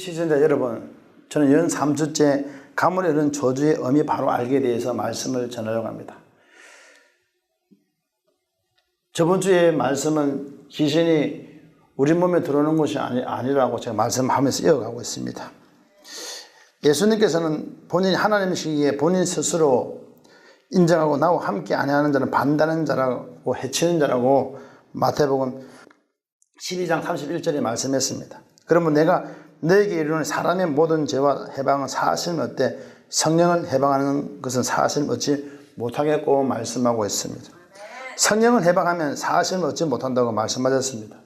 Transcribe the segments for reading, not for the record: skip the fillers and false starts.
시청자 여러분, 저는 연 3주째 가물에 이른 저주의 의미 바로 알게 대해서 말씀을 전하려고 합니다. 저번 주에 말씀은 귀신이 우리 몸에 들어오는 것이 아니라고 제가 말씀하면서 이어가고 있습니다. 예수님께서는 본인이 하나님이시기에 본인 스스로 인정하고 나와 함께 아니하는 자는 반대하는 자라고 해치는 자라고 마태복음 12장 31절에 말씀했습니다. 그러면 내가 너에게 이르는 사람의 모든 죄와 해방은 사하심 얻되 성령을 해방하는 것은 사하심 얻지 못하겠고 말씀하고 있습니다. 성령을 해방하면 사하심을 얻지 못한다고 말씀하셨습니다.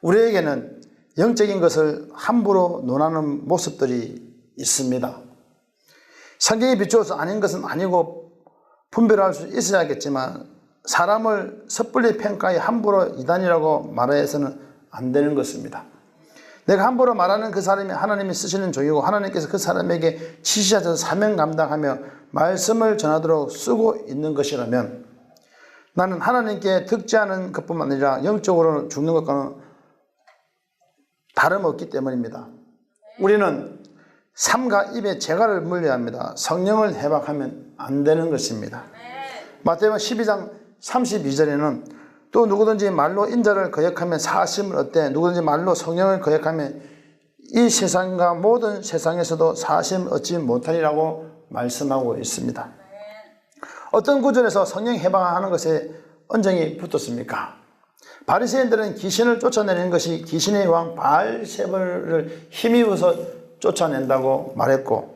우리에게는 영적인 것을 함부로 논하는 모습들이 있습니다. 성경에 비추어서 아닌 것은 아니고 분별할 수 있어야겠지만 사람을 섣불리 평가해 함부로 이단이라고 말해서는 안 되는 것입니다. 내가 함부로 말하는 그 사람이 하나님이 쓰시는 종이고 하나님께서 그 사람에게 지시하셔서 사명 감당하며 말씀을 전하도록 쓰고 있는 것이라면 나는 하나님께 득지하는 것뿐만 아니라 영적으로 죽는 것과는 다름없기 때문입니다. 우리는 삶과 입에 재갈을 물려야 합니다. 성령을 해방하면 안 되는 것입니다. 마태복음 12장 32절에는 또 누구든지 말로 인자를 거역하면 사하심을 얻되 누구든지 말로 성령을 거역하면 이 세상과 모든 세상에서도 사하심을 얻지 못하리라고 말씀하고 있습니다. 어떤 구절에서 성령 해방하는 것에 언정이 붙었습니까? 바리새인들은 귀신을 쫓아내는 것이 귀신의 왕 바알세불을 힘입어서 쫓아낸다고 말했고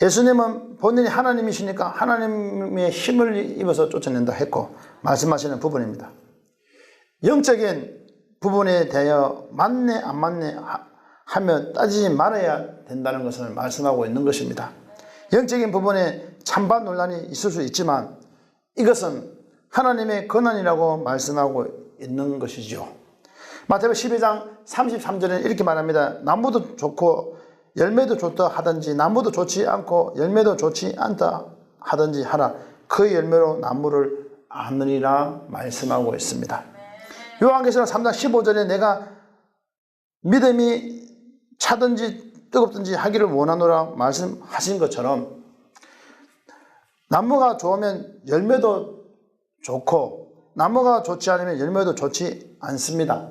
예수님은 본인이 하나님이시니까 하나님의 힘을 입어서 쫓아낸다 했고 말씀하시는 부분입니다. 영적인 부분에 대하여 맞네 안 맞네 하며 따지지 말아야 된다는 것을 말씀하고 있는 것입니다. 영적인 부분에 찬반 논란이 있을 수 있지만 이것은 하나님의 권한이라고 말씀하고 있는 것이죠. 마태복음 12장 33절에는 이렇게 말합니다. 나무도 좋고 열매도 좋다 하든지 나무도 좋지 않고 열매도 좋지 않다 하든지 하라. 그 열매로 나무를 아느니라 말씀하고 있습니다. 요한계시록 3장 15절에 내가 믿음이 차든지 뜨겁든지 하기를 원하노라 말씀하신 것처럼 나무가 좋으면 열매도 좋고 나무가 좋지 않으면 열매도 좋지 않습니다.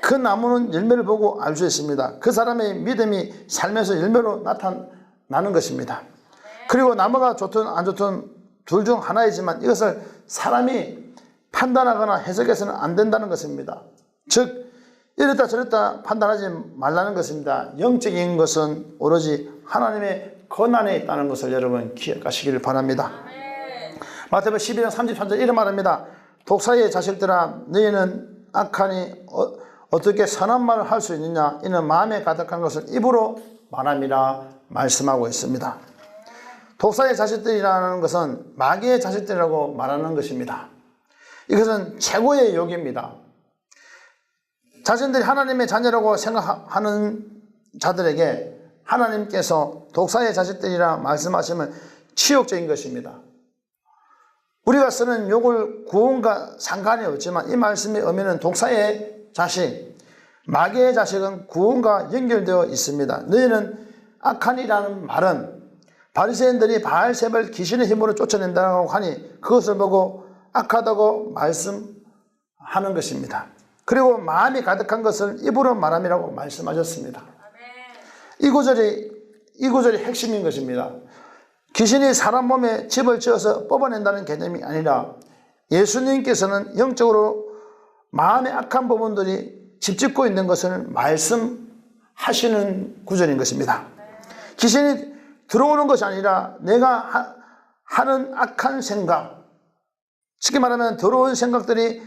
그 나무는 열매를 보고 알 수 있습니다. 그 사람의 믿음이 삶에서 열매로 나타나는 것입니다. 그리고 나무가 좋든 안 좋든 둘 중 하나이지만 이것을 사람이 판단하거나 해석해서는 안 된다는 것입니다. 즉 이랬다 저랬다 판단하지 말라는 것입니다. 영적인 것은 오로지 하나님의 권한에 있다는 것을 여러분 기억하시기를 바랍니다. 마태복음 12장 33절 이런 말합니다. 독사의 자식들아 너희는 악하니 어떻게 선한 말을 할 수 있느냐 이는 마음에 가득한 것을 입으로 말함이라 말씀하고 있습니다. 독사의 자식들이라는 것은 마귀의 자식들이라고 말하는 것입니다. 이것은 최고의 욕입니다. 자신들이 하나님의 자녀라고 생각하는 자들에게 하나님께서 독사의 자식들이라 말씀하시면 치욕적인 것입니다. 우리가 쓰는 욕을 구원과 상관이 없지만 이 말씀의 의미는 독사의 자식, 마귀의 자식은 구원과 연결되어 있습니다. 너희는 악한이라는 말은 바리새인들이 바알세불 귀신의 힘으로 쫓아낸다고 하니 그것을 보고 악하다고 말씀하는 것입니다. 그리고 마음이 가득한 것을 입으로 말함이라고 말씀하셨습니다. 이 구절이 핵심인 것입니다. 귀신이 사람 몸에 집을 지어서 뽑아낸다는 개념이 아니라 예수님께서는 영적으로 마음의 악한 부분들이 집 짓고 있는 것을 말씀하시는 구절인 것입니다. 귀신이 들어오는 것이 아니라 내가 하는 악한 생각, 쉽게 말하면 더러운 생각들이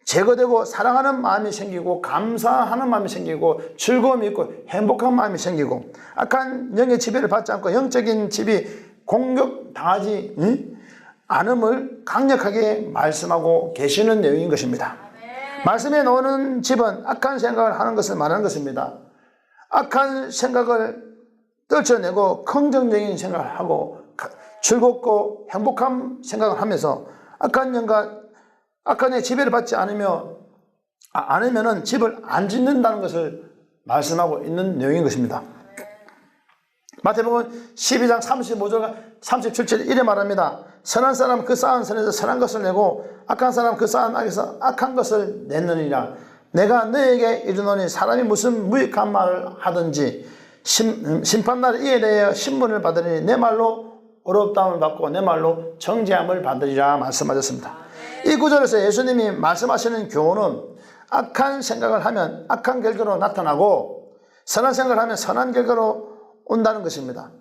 제거되고 사랑하는 마음이 생기고 감사하는 마음이 생기고 즐거움이 있고 행복한 마음이 생기고 악한 영의 지배를 받지 않고 영적인 집이 공격당하지 않음을 강력하게 말씀하고 계시는 내용인 것입니다. 말씀에 나오는 집은 악한 생각을 하는 것을 말하는 것입니다. 악한 생각을 떨쳐내고 긍정적인 생각을 하고 즐겁고 행복한 생각을 하면서 악한 영의 지배를 받지 않으면은 집을 안 짓는다는 것을 말씀하고 있는 내용인 것입니다. 마태복음 12장 35절 37절 이래 말합니다. 선한 사람 그 쌓은 선에서 선한 것을 내고 악한 사람 그 쌓은 악에서 악한 것을 내느니라. 내가 너에게 이르노니 사람이 무슨 무익한 말을 하든지 심판날 이에 대하여 신문을 받으니 내 말로 어렵다함을 받고 내 말로 정죄함을 받으리라 말씀하셨습니다. 이 구절에서 예수님이 말씀하시는 교훈은 악한 생각을 하면 악한 결과로 나타나고 선한 생각을 하면 선한 결과로 온다는 것입니다.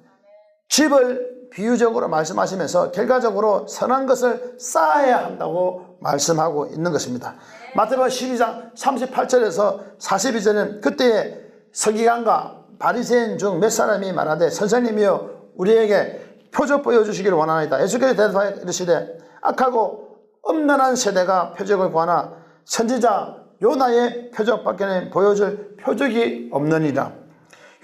집을 비유적으로 말씀하시면서 결과적으로 선한 것을 쌓아야 한다고 말씀하고 있는 것입니다. 마태복음 12장 38절에서 42절은 그때에 서기관과 바리새인 중 몇 사람이 말하되 선생님이여 우리에게 표적 보여주시기를 원하나이다. 예수께서 대답하여 이르시되 악하고 엄난한 세대가 표적을 구하나 선지자 요나의 표적밖에는 보여줄 표적이 없느니라.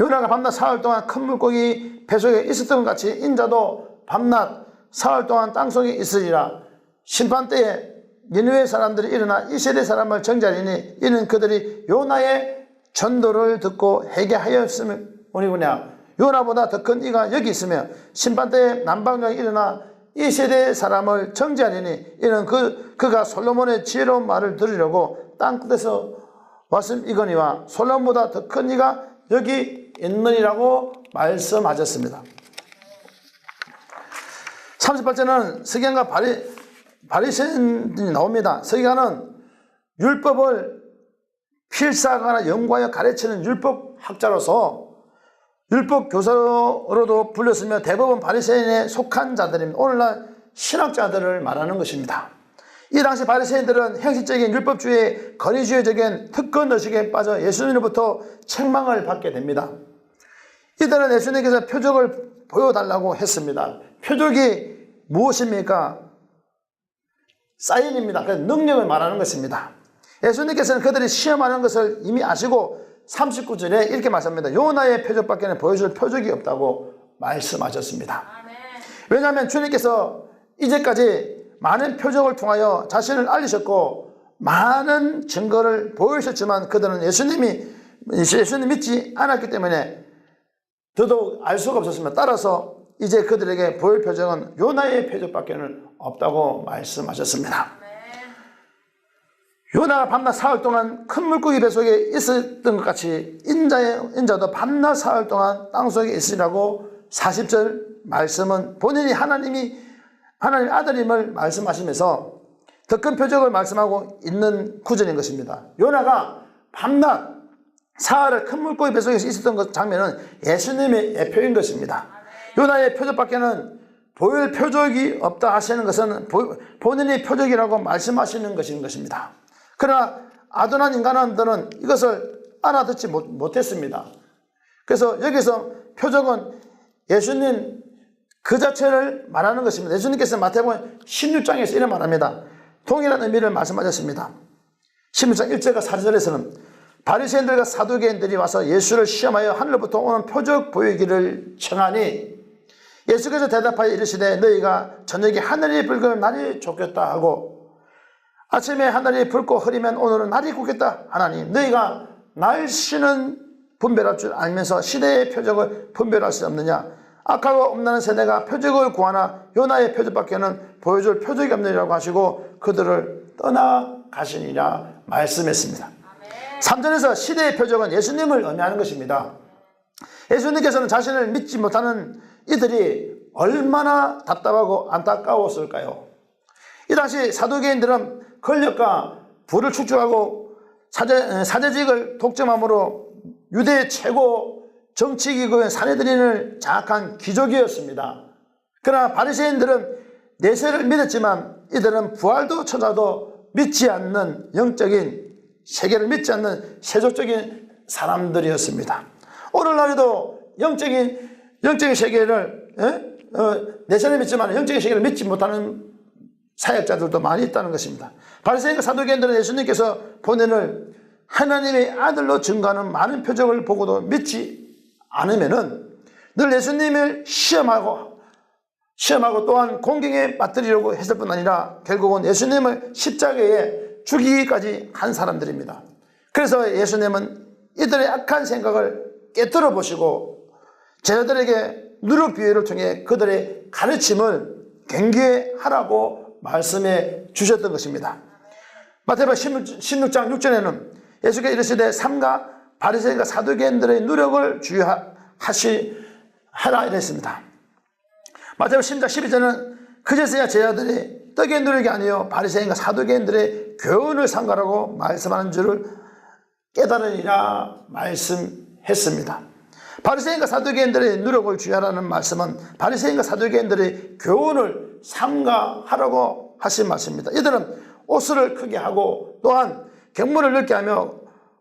요나가 밤낮 사흘 동안 큰 물고기 뱃속에 있었던 것 같이 인자도 밤낮 사흘 동안 땅속에 있으리라. 심판 때에 니느웨 사람들이 일어나 이 세대 사람을 정죄하리니 이는 그들이 요나의 전도를 듣고 회개하였음이니라. 요나보다 더 큰 이가 여기 있으며 심판 때에 남방령이 일어나 이 세대 사람을 정죄하리니 이는 그가 솔로몬의 지혜로운 말을 들으려고 땅끝에서 왔음이거니와 솔로몬보다 더 큰 이가 여기 있느니라고 말씀하셨습니다. 38절은 서기관과 바리새인들이 나옵니다. 서기관은 율법을 필사하거나 연구하여 가르치는 율법학자로서 율법 교사로도 불렸으며 대부분 바리새인에 속한 자들입니다. 오늘날 신학자들을 말하는 것입니다. 이 당시 바리새인들은 형식적인 율법주의, 거리주의적인 특권 의식에 빠져 예수님으로부터 책망을 받게 됩니다. 이들은 예수님께서 표적을 보여달라고 했습니다. 표적이 무엇입니까? 사인입니다. 그래서 능력을 말하는 것입니다. 예수님께서는 그들이 시험하는 것을 이미 아시고 39절에 이렇게 말씀합니다. 요나의 표적밖에는 보여줄 표적이 없다고 말씀하셨습니다. 왜냐하면 주님께서 이제까지 많은 표적을 통하여 자신을 알리셨고 많은 증거를 보이셨지만 그들은 예수님 믿지 않았기 때문에 더더욱 알 수가 없었습니다. 따라서 이제 그들에게 보일 표적은 요나의 표적밖에는 없다고 말씀하셨습니다. 요나가 밤낮 사흘 동안 큰 물고기 뱃속에 있었던 것 같이 인자도 밤낮 사흘 동안 땅속에 있으리라고 40절 말씀은 본인이 하나님 아들임을 말씀하시면서 더 큰 표적을 말씀하고 있는 구절인 것입니다. 요나가 밤낮 사흘을 큰 물고기 뱃속에 있었던 것 장면은 예수님의 예표인 것입니다. 요나의 표적밖에는 보일 표적이 없다 하시는 것은 본인이 표적이라고 말씀하시는 것인 것입니다. 그러나 아둔한 인간들은 이것을 알아듣지 못했습니다. 그래서 여기서 표적은 예수님 그 자체를 말하는 것입니다. 예수님께서 마태복음 16장에서 이런 말합니다. 동일한 의미를 말씀하셨습니다. 16장 1절과 4절에서는 바리새인들과 사두개인들이 와서 예수를 시험하여 하늘로부터 오는 표적 보이기를 청하니 예수께서 대답하여 이르시되 너희가 저녁에 하늘이 붉으면 날이 좋겠다 하고 아침에 하늘이 붉고 흐리면 오늘은 날이 굳겠다 하나니 너희가 날씨는 분별할 줄 알면서 시대의 표적을 분별할 수 없느냐. 악하고 엄난한 세대가 표적을 구하나 요나의 표적밖에는 보여줄 표적이 없느니라고 하시고 그들을 떠나가시니라 말씀했습니다. 3절에서 시대의 표적은 예수님을 의미하는 것입니다. 예수님께서는 자신을 믿지 못하는 이들이 얼마나 답답하고 안타까웠을까요? 이 당시 사두개인들은 권력과 부를 축적하고 사제직을 독점함으로 유대 최고 정치기구인 산헤드린을 장악한 귀족이었습니다. 그러나 바리새인들은 내세를 믿었지만 이들은 부활도 천사도 믿지 않는 영적인 세계를 믿지 않는 세속적인 사람들이었습니다. 오늘날에도 영적인 세계를 내세를 믿지만 영적인 세계를 믿지 못하는 사역자들도 많이 있다는 것입니다. 바리새인과 사두개인들은 예수님께서 본인을 하나님의 아들로 증거하는 많은 표적을 보고도 믿지 않으면은 늘 예수님을 시험하고 또한 공경에 빠뜨리려고 했을 뿐 아니라 결국은 예수님을 십자가에 죽이기까지 한 사람들입니다. 그래서 예수님은 이들의 악한 생각을 깨뜨려 보시고 제자들에게 누룩 비유를 통해 그들의 가르침을 경계하라고 말씀해 주셨던 것입니다. 마태복음 16장 6절에는 예수께서 이르시되 삼가 바리새인과 사두개인들의 누력을 주의하라 이랬습니다. 마태복음 10장 12절은 그제서야 제자들이 떡의 누력이 아니요 바리새인과 사두개인들의 교훈을 삼가라고 말씀하는 줄을 깨달으리라 말씀했습니다. 바리새인과 사두개인들의 누력을 주의하라는 말씀은 바리새인과 사두개인들의 교훈을 삼가하라고 하신 말씀입니다. 이들은 옷을 크게 하고 또한 경문을 넓게 하며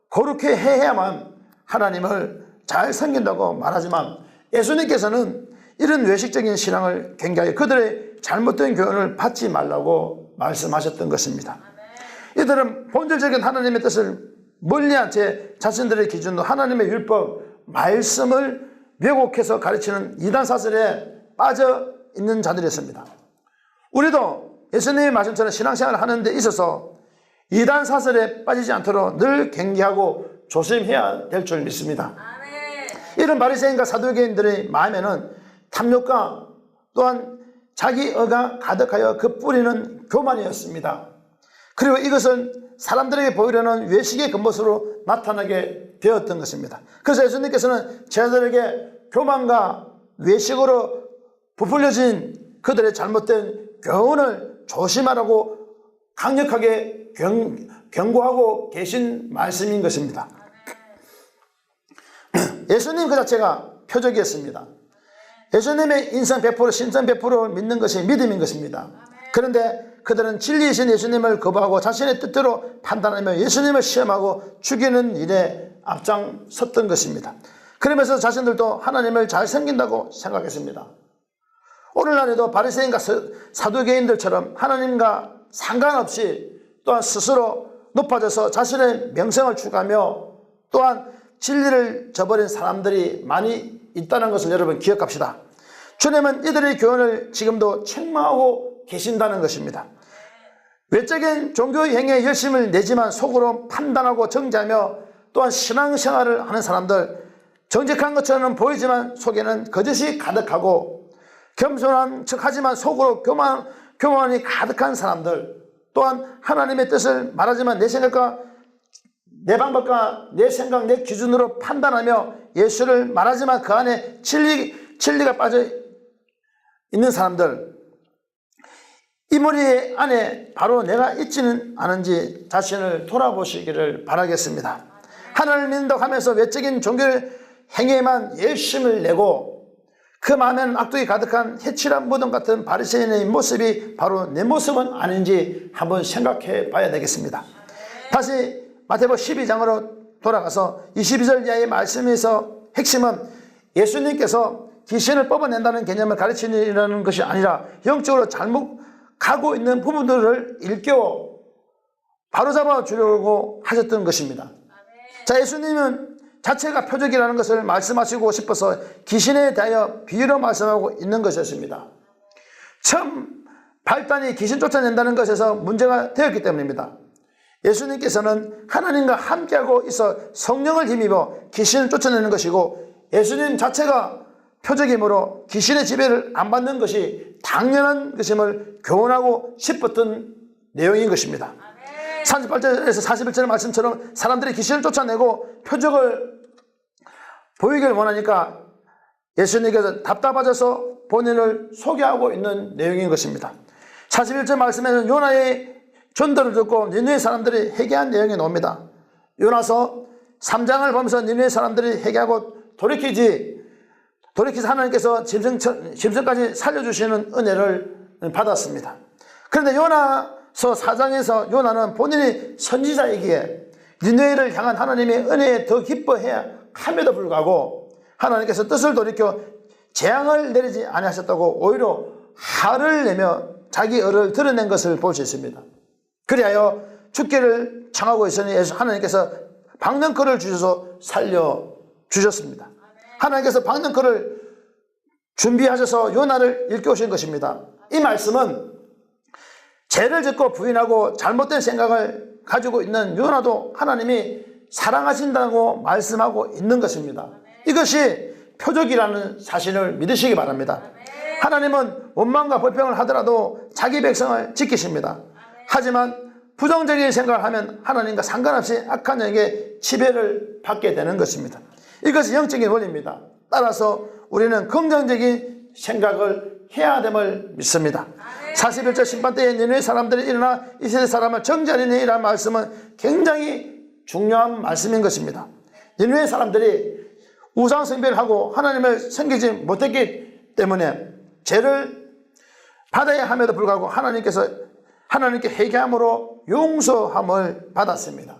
거룩해 해야만 하나님을 잘 섬긴다고 말하지만 예수님께서는 이런 외식적인 신앙을 경계하여 그들의 잘못된 교훈을 받지 말라고 말씀하셨던 것입니다. 이들은 본질적인 하나님의 뜻을 멀리한 제 자신들의 기준으로 하나님의 율법, 말씀을 왜곡해서 가르치는 이단 사설에 빠져 있는 자들이었습니다. 우리도 예수님의 말씀처럼 신앙생활을 하는 데 있어서 이단 사설에 빠지지 않도록 늘 경계하고 조심해야 될 줄 믿습니다. 이런 바리새인과 사두개인들의 마음에는 탐욕과 또한 자기의가 가득하여 그 뿌리는 교만이었습니다. 그리고 이것은 사람들에게 보이려는 외식의 근본으로 나타나게 되었던 것입니다. 그래서 예수님께서는 제자들에게 교만과 외식으로 부풀려진 그들의 잘못된 교훈을 조심하라고 강력하게 경고하고 계신 말씀인 것입니다. 예수님 그 자체가 표적이었습니다. 예수님의 인성 100%, 신성 100%를 믿는 것이 믿음인 것입니다. 그런데 그들은 진리이신 예수님을 거부하고 자신의 뜻대로 판단하며 예수님을 시험하고 죽이는 일에 앞장섰던 것입니다. 그러면서 자신들도 하나님을 잘 섬긴다고 생각했습니다. 오늘날에도 바리새인과 사두개인들처럼 하나님과 상관없이 또한 스스로 높아져서 자신의 명성을 추구하며 또한 진리를 저버린 사람들이 많이 있다는 것을 여러분 기억합시다. 주님은 이들의 교훈을 지금도 책망하고 계신다는 것입니다. 외적인 종교의 행위에 열심을 내지만 속으로 판단하고 정죄하며 또한 신앙생활을 하는 사람들, 정직한 것처럼 보이지만 속에는 거짓이 가득하고 겸손한 척하지만 속으로 교만이 가득한 사람들, 또한 하나님의 뜻을 말하지만 내 생각과 내 방법과 내 생각, 내 기준으로 판단하며 예수를 말하지만 그 안에 진리가 빠져 있는 사람들, 이 머리 안에 바로 내가 있지는 않은지 자신을 돌아보시기를 바라겠습니다. 하나님을 믿는다고 하면서 외적인 종교를 행위에만 열심을 내고 그 마음에는 악독이 가득한 해칠한 무덤 같은 바리새인의 모습이 바로 내 모습은 아닌지 한번 생각해 봐야 되겠습니다. 다시 마태복음 12장으로 돌아가서 22절 이하의 말씀에서 핵심은 예수님께서 귀신을 뽑아낸다는 개념을 가르치는 것이 아니라 영적으로 잘못 가고 있는 부분들을 일깨워 바로잡아 주려고 하셨던 것입니다. 자, 예수님은 자체가 표적이라는 것을 말씀하시고 싶어서 귀신에 대하여 비유로 말씀하고 있는 것이었습니다. 처음 발단이 귀신 쫓아낸다는 것에서 문제가 되었기 때문입니다. 예수님께서는 하나님과 함께하고 있어 성령을 힘입어 귀신을 쫓아내는 것이고 예수님 자체가 표적이므로 귀신의 지배를 안 받는 것이 당연한 것임을 교훈하고 싶었던 내용인 것입니다. 38절에서 41절 말씀처럼 사람들이 귀신을 쫓아내고 표적을 보이길 원하니까 예수님께서 답답하셔서 본인을 소개하고 있는 내용인 것입니다. 41절 말씀에는 요나의 전도를 듣고 니느웨 사람들이 회개한 내용이 나옵니다. 요나서 3장을 보면서 니느웨 사람들이 회개하고 돌이켜서 하나님께서 짐승까지 살려주시는 은혜를 받았습니다. 그런데 요나서 4장에서 요나는 본인이 선지자이기에 니느웨를 향한 하나님의 은혜에 더 기뻐해야 함에도 불구하고 하나님께서 뜻을 돌이켜 재앙을 내리지 아니하셨다고 오히려 화를 내며 자기 의를 드러낸 것을 볼 수 있습니다. 그리하여 죽기를 청하고 있으니 하나님께서 박능커를 주셔서 살려주셨습니다. 하나님께서 박능커를 준비하셔서 요나를 일깨우신 것입니다. 이 말씀은 죄를 짓고 부인하고 잘못된 생각을 가지고 있는 요나도 하나님이 사랑하신다고 말씀하고 있는 것입니다. 이것이 표적이라는 사실을 믿으시기 바랍니다. 하나님은 원망과 불평을 하더라도 자기 백성을 지키십니다. 하지만 부정적인 생각을 하면 하나님과 상관없이 악한 영에게 지배를 받게 되는 것입니다. 이것은 영적인 원리입니다. 따라서 우리는 긍정적인 생각을 해야 됨을 믿습니다. 41절 심판 때에 니느웨 사람들이 일어나 이 세대 사람을 정죄하리니 이라는 말씀은 굉장히 중요한 말씀인 것입니다. 니느웨 사람들이 우상 숭배를 하고 하나님을 섬기지 못했기 때문에 죄를 받아야 함에도 불구하고 하나님께 회개함으로 용서함을 받았습니다.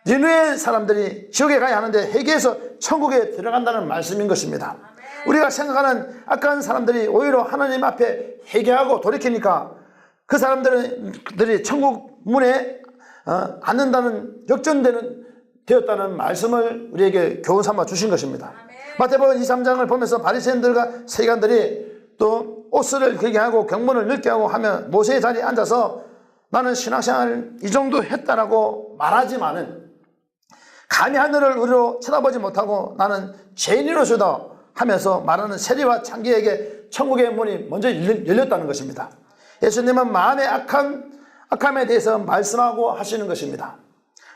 니느웨 사람들이 지옥에 가야 하는데 회개해서 천국에 들어간다는 말씀인 것입니다. 우리가 생각하는 악한 사람들이 오히려 하나님 앞에 회개하고 돌이키니까 그 사람들이 천국 문에 앉는다는 역전되었다는 말씀을 우리에게 교훈 삼아 주신 것입니다. 마태복음 2, 3장을 보면서 바리새인들과 서기관들이 또 옷을 길게 하고 경문을 넓게 하고 하면 모세의 자리에 앉아서 나는 신앙생활을 이 정도 했다라고 말하지만은 감히 하늘을 우리로 쳐다보지 못하고 나는 죄인으로서다 하면서 말하는 세리와 창기에게 천국의 문이 먼저 열렸다는 것입니다. 예수님은 마음의 악함에 대해서 말씀하고 하시는 것입니다.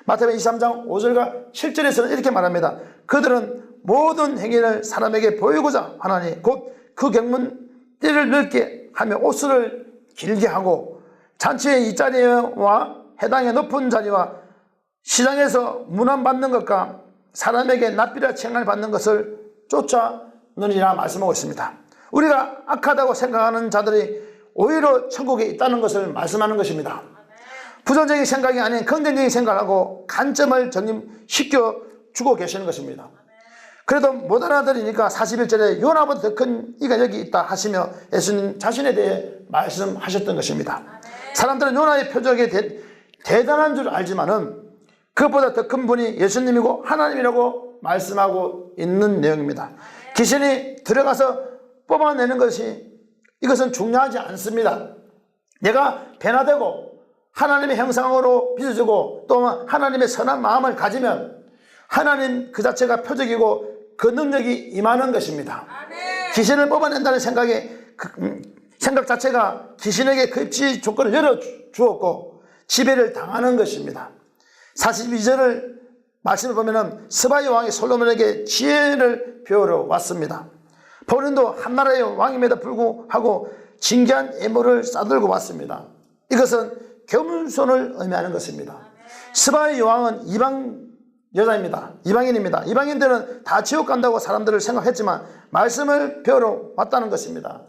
마태복음 23장 5절과 7절에서는 이렇게 말합니다. 그들은 모든 행위를 사람에게 보이고자 하나니 곧 그 경문 띠를 넓게 하며 옷을 길게 하고 잔치의 이자리와 해당의 높은 자리와 시장에서 문안받는 것과 사람에게 납비라 칭찬을 받는 것을 쫓아느니라 말씀하고 있습니다. 우리가 악하다고 생각하는 자들이 오히려 천국에 있다는 것을 말씀하는 것입니다. 부정적인 생각이 아닌 긍정적인 생각을 하고 관점을 정립시켜 주고 계시는 것입니다. 그래도 못 알아들으니까 41절에 요나보다 더 큰 이가 여기 있다 하시며 예수님 자신에 대해 말씀하셨던 것입니다. 사람들은 요나의 표적이 대단한 줄 알지만은 그것보다 더 큰 분이 예수님이고 하나님이라고 말씀하고 있는 내용입니다. 귀신이 들어가서 뽑아내는 이것은 중요하지 않습니다. 내가 변화되고 하나님의 형상으로 빚어주고 또 하나님의 선한 마음을 가지면 하나님 그 자체가 표적이고 그 능력이 임하는 것입니다. 귀신을 뽑아낸다는 생각 자체가 귀신에게 그 입지 조건을 열어주었고 지배를 당하는 것입니다. 42절을 말씀을 보면은 스바의 왕이 솔로몬에게 지혜를 배우러 왔습니다. 본인도 한 나라의 왕임에도 불구하고 진귀한 예물을 싸들고 왔습니다. 이것은 겸손을 의미하는 것입니다. 스바의 왕은 이방 여자입니다. 이방인입니다. 이방인들은 다 지옥 간다고 사람들을 생각했지만 말씀을 배우러 왔다는 것입니다.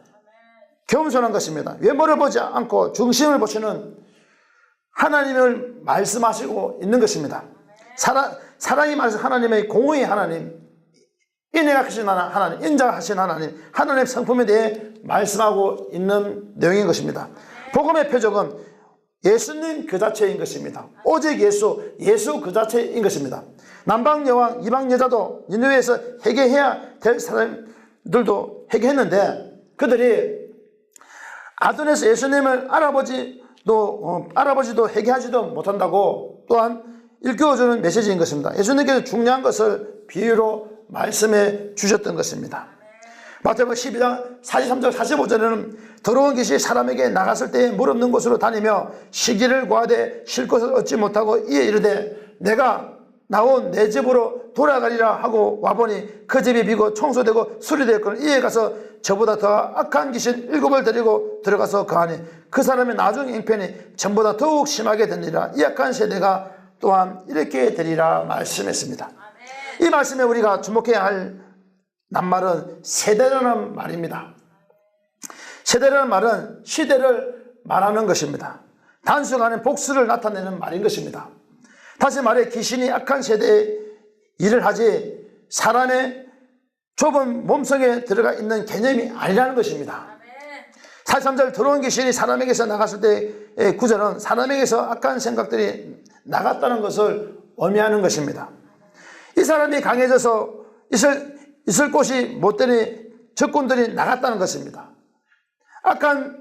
겸손한 것입니다. 외모를 보지 않고 중심을 보시는 하나님을 말씀하시고 있는 것입니다. 사랑이 말씀 하나님의 공의의 하나님, 인내하신 하나님, 인자하신 하나님, 하나님의 성품에 대해 말씀하고 있는 내용인 것입니다. 복음의 표적은 예수님 그 자체인 것입니다. 오직 예수 그 자체인 것입니다. 남방 여왕, 이방 여자도 니느웨에서 회개해야 될 사람들도 회개했는데 그들이 아둔에서 예수님을 알아보지도 회개하지도 못한다고 또한 일깨워주는 메시지인 것입니다. 예수님께서 중요한 것을 비유로 말씀해 주셨던 것입니다. 마태복음 12장 43절 45절에는 더러운 귀신이 사람에게 나갔을 때에 물 없는 곳으로 다니며 시기를 구하되 쉴 곳을 얻지 못하고 이에 이르되 내가 나온 내 집으로 돌아가리라 하고 와보니 그 집이 비고 청소되고 수리되었거늘 이에 가서 저보다 더 악한 귀신 7을 데리고 들어가서 거하니 그 사람의 나중 형편이 전보다 더욱 심하게 되리라. 이 악한 세대가 또한 이렇게 되리라 말씀했습니다. 이 말씀에 우리가 주목해야 할 낱말은 세대라는 말입니다. 세대라는 말은 시대를 말하는 것입니다. 단순한 복수를 나타내는 말인 것입니다. 다시 말해 귀신이 악한 세대에 일을 하지 사람의 좁은 몸속에 들어가 있는 개념이 아니라는 것입니다. 43절 더러운 귀신이 사람에게서 나갔을 때의 구절은 사람에게서 악한 생각들이 나갔다는 것을 의미하는 것입니다. 이 사람이 강해져서 있을 곳이 못 되니 적군들이 나갔다는 것입니다. 악한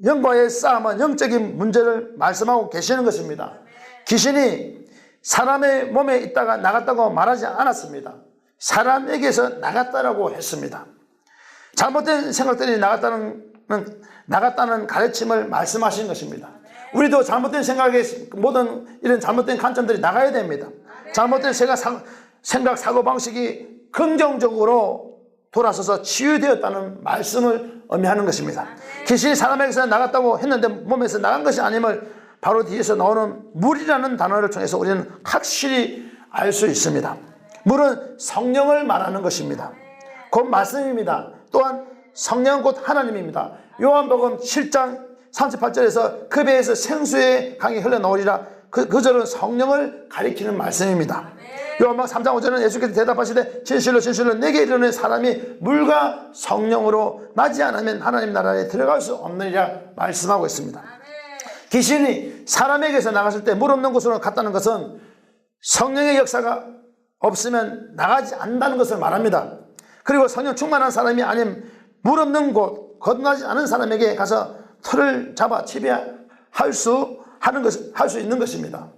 영과의 싸움은 영적인 문제를 말씀하고 계시는 것입니다. 귀신이 사람의 몸에 있다가 나갔다고 말하지 않았습니다. 사람에게서 나갔다라고 했습니다. 잘못된 생각들이 나갔다는 가르침을 말씀하신 것입니다. 우리도 잘못된 생각에 모든 이런 잘못된 관점들이 나가야 됩니다. 잘못된 생각 사고방식이 긍정적으로 돌아서서 치유되었다는 말씀을 의미하는 것입니다. 귀신이 사람에게서 나갔다고 했는데 몸에서 나간 것이 아님을 바로 뒤에서 나오는 물이라는 단어를 통해서 우리는 확실히 알 수 있습니다. 물은 성령을 말하는 것입니다. 곧 말씀입니다. 또한 성령 곧 하나님입니다. 요한복음 7장 38절에서 그 배에서 생수의 강이 흘러나오리라, 그 절은 성령을 가리키는 말씀입니다. 요한복음 3장 5절은 예수께서 대답하시되 진실로 진실로 내게 이르는 사람이 물과 성령으로 나지 않으면 하나님 나라에 들어갈 수 없느니라 말씀하고 있습니다. 귀신이 사람에게서 나갔을 때 물 없는 곳으로 갔다는 것은 성령의 역사가 없으면 나가지 않는다는 것을 말합니다. 그리고 성령 충만한 사람이 아닌 물 없는 곳, 거듭나지 않은 사람에게 가서 털을 잡아 지배할 수 있는 것입니다.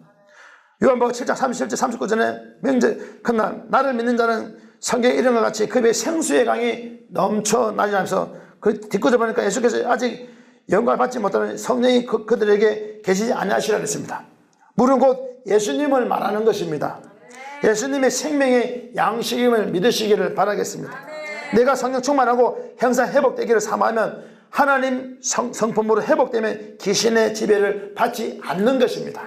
요한복음 7장 37절 39절에 명절 그날 나를 믿는 자는 성경에 이런 것 같이 그 배에 생수의 강이 넘쳐나지 않으면서 그 뒷구절 보니까 예수께서 아직 영광을 받지 못하는 성령이 그들에게 계시지 아니하시라 그랬습니다. 물은 곧 예수님을 말하는 것입니다. 예수님의 생명의 양식임을 믿으시기를 바라겠습니다. 내가 성령 충만하고 형상 회복되기를 사모하면 하나님 성품으로 회복되면 귀신의 지배를 받지 않는 것입니다.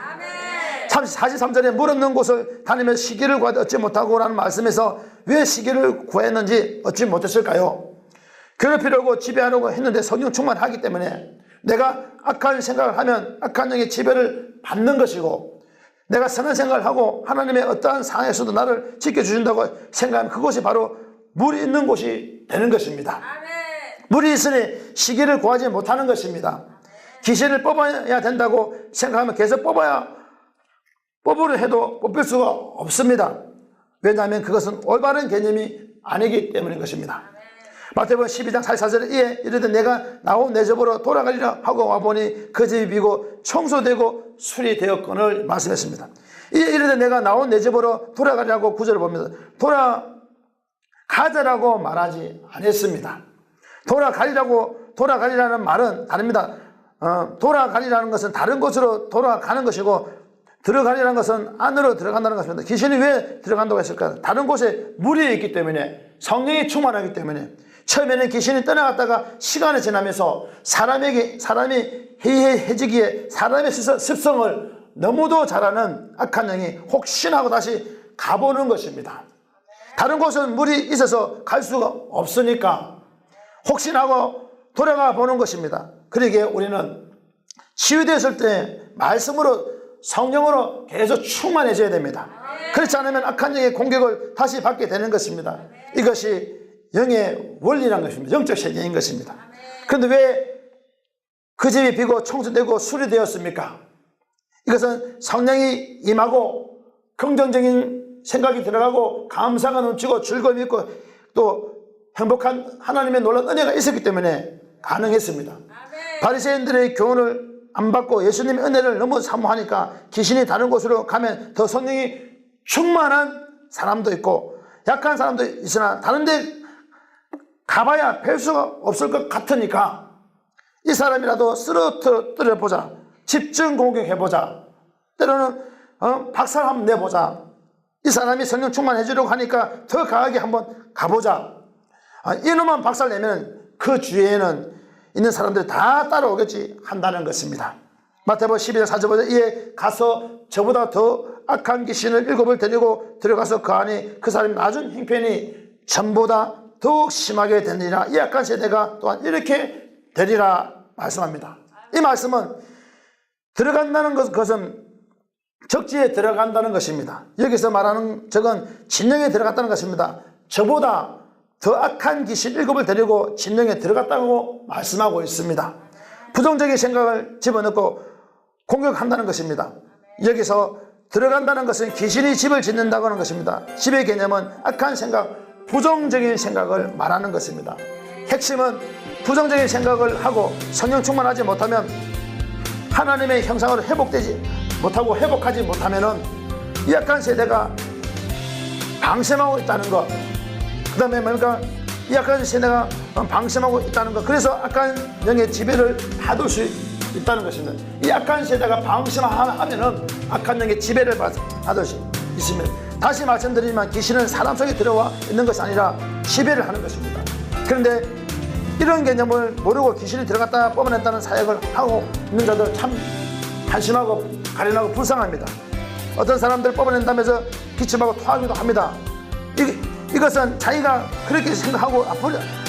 43절에 물 없는 곳을 다니며 시기를 구하되 얻지 못하고 라는 말씀에서 왜 시기를 구했는지 얻지 못했을까요? 괴롭히려고 지배하려고 했는데 성령 충만하기 때문에 내가 악한 생각을 하면 악한 영의 지배를 받는 것이고, 내가 선한 생각을 하고 하나님의 어떠한 상황에서도 나를 지켜주신다고 생각하면 그곳이 바로 물이 있는 곳이 되는 것입니다. 물이 있으니 시기를 구하지 못하는 것입니다. 귀신을 뽑아야 된다고 생각하면 계속 뽑으려 해도 뽑힐 수가 없습니다. 왜냐하면 그것은 올바른 개념이 아니기 때문인 것입니다. 마태복음 12장 44절에 이에 이르되 내가 나온 내 집으로 돌아가리라 하고 와보니 그 집이 비고 청소되고 수리되었거늘 말씀했습니다. 이에 이르되 내가 나온 내 집으로 돌아가리라고 구절을 봅니다. 돌아가자라고 말하지 않았습니다. 돌아가리라는 말은 다릅니다. 돌아가리라는 것은 다른 곳으로 돌아가는 것이고, 들어가리라는 것은 안으로 들어간다는 것입니다. 귀신이 왜 들어간다고 했을까요? 다른 곳에 물이 있기 때문에, 성령이 충만하기 때문에. 처음에는 귀신이 떠나갔다가 시간이 지나면서 사람이 해이해지기에 사람의 습성을 너무도 잘하는 악한 영이 혹시나 하고 다시 가보는 것입니다. 다른 곳은 물이 있어서 갈 수가 없으니까 혹시나 하고 돌아가 보는 것입니다. 그러기에 우리는 치유되었을 때 말씀으로, 성령으로 계속 충만해져야 됩니다. 그렇지 않으면 악한 영의 공격을 다시 받게 되는 것입니다. 이것이 영의 원리라는 것입니다. 영적 세계인 것입니다. 그런데 왜 그 집이 비고 청소되고 수리되었습니까? 이것은 성령이 임하고 긍정적인 생각이 들어가고 감사가 넘치고 즐거움이 있고 또 행복한 하나님의 놀라운 은혜가 있었기 때문에 가능했습니다. 바리새인들의 교훈을 안 받고 예수님의 은혜를 너무 사모하니까 귀신이 다른 곳으로 가면 더 성령이 충만한 사람도 있고 약한 사람도 있으나 다른 데 가봐야 뵐 수가 없을 것 같으니까 이 사람이라도 쓰러뜨려보자, 집중 공격해보자, 때로는 박살 한번 내보자, 이 사람이 성령 충만해지려고 하니까 더 강하게 한번 가보자, 이놈만 박살 내면 그 주위에는 있는 사람들이 다 따라오겠지 한다는 것입니다. 마태복음 12장 45절 이에 가서 저보다 더 악한 귀신을 7을 데리고 들어가서 그 안에 그 사람이 낮은 형편이 전보다 더욱 심하게 되리라. 이 악한 세대가 또한 이렇게 되리라 말씀합니다. 이 말씀은 들어간다는 것은 적지에 들어간다는 것입니다. 여기서 말하는 적은 진영에 들어갔다는 것입니다. 저보다 더 악한 귀신 7을 데리고 진영에 들어갔다고 말씀하고 있습니다. 부정적인 생각을 집어넣고 공격한다는 것입니다. 여기서 들어간다는 것은 귀신이 집을 짓는다고 하는 것입니다. 집의 개념은 악한 생각, 부정적인 생각을 말하는 것입니다. 핵심은 부정적인 생각을 하고 성령 충만하지 못하면 하나님의 형상으로 회복하지 못하면 이 악한 세대가 방심하고 있다는 것, 그 다음에 뭡니까? 이 악한 세대가 방심하고 있다는 것, 그래서 악한 영의 지배를 받을 수 있다는 것입니다. 이 악한 세대가 방심하면은 악한 영의 지배를 받을 수 있습니다. 다시 말씀드리지만 귀신은 사람 속에 들어와 있는 것이 아니라 지배를 하는 것입니다. 그런데 이런 개념을 모르고 귀신이 들어갔다 뽑아냈다는 사역을 하고 있는 자들 참 한심하고 가련하고 불쌍합니다. 어떤 사람들 뽑아낸다면서 기침하고 토하기도 합니다. 이것은 자기가 그렇게 생각하고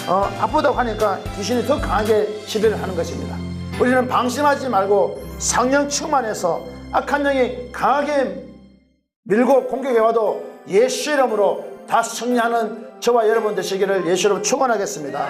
아프다고 하니까 귀신이 더 강하게 지배를 하는 것입니다. 우리는 방심하지 말고 성령 충만해서 악한 영이 강하게 밀고 공격해와도 예수 이름으로 다 승리하는 저와 여러분 되시기를 예수 이름으로 축원하겠습니다.